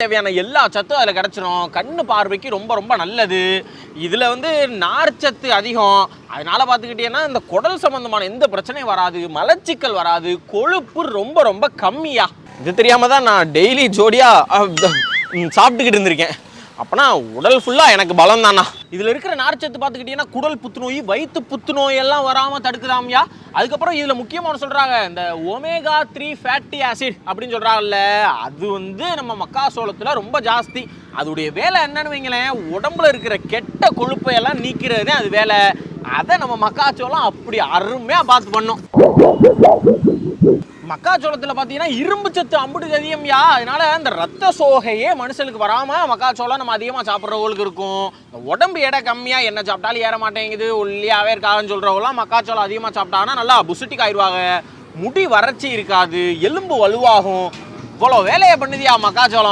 தேவையான எல்லா சத்தும் அதில் கிடச்சிரும். கண்ணு பார்வைக்கு ரொம்ப ரொம்ப நல்லது. இதில் வந்து நார்ச்சத்து அதிகம். அதனால் பார்த்துக்கிட்டீங்கன்னா இந்த குடல் சம்மந்தமான எந்த பிரச்சனையும் வராது, மலச்சிக்கல் வராது, கொழுப்பு ரொம்ப ரொம்ப கம்மியா. இது தெரியாமல் தான் நான் டெய்லி ஜோடியாக சாப்பிட்டுக்கிட்டு இருந்திருக்கேன். அப்போனா உடல் ஃபுல்லாக எனக்கு பலம் தானா. இதில் இருக்கிற நார்ச்சத்து பார்த்துக்கிட்டிங்கன்னா குடல் புத்துநோய், வயிற்று புத்துநோய் எல்லாம் வராமல் தடுக்குதாமியா. அதுக்கப்புறம் இதில் முக்கியமான சொல்கிறாங்க இந்த ஒமேகா 3 ஃபேட்டி ஆசிட் அப்படின்னு சொல்கிறாங்கல்ல, அது வந்து நம்ம மக்காசோளத்தில் ரொம்ப ஜாஸ்தி. அதோடைய வேலை என்னன்னு வைங்களேன், உடம்புல இருக்கிற கெட்ட கொழுப்பை எல்லாம் நீக்கிறது அது வேலை. அதை நம்ம மக்காச்சோளம் அப்படி அருமையாக பார்த்து பண்ணோம். மக்காச்சோளத்தில் பார்த்தீங்கன்னா இரும்பு சத்து அம்புட்டு அதிகம்யா. அதனால இந்த ரத்த சோகையே மனுஷனுக்கு வராமல் மக்காச்சோளம் நம்ம அதிகமாக சாப்பிட்றவங்களுக்கு இருக்கும். உடம்பு எடை கம்மியாக என்ன சாப்பிட்டாலும் ஏற மாட்டேங்குது, ஒல்லியாகவே இருக்காதுன்னு சொல்கிறவங்களாம் மக்காச்சோளம் அதிகமாக சாப்பிட்டாங்கன்னா நல்லா புசுட்டிக் ஆயிடுவாங்க. முடி வறட்சி இருக்காது, எலும்பு வலுவாகும். இவ்வளோ வேலையை பண்ணுதியா மக்காச்சோளம்.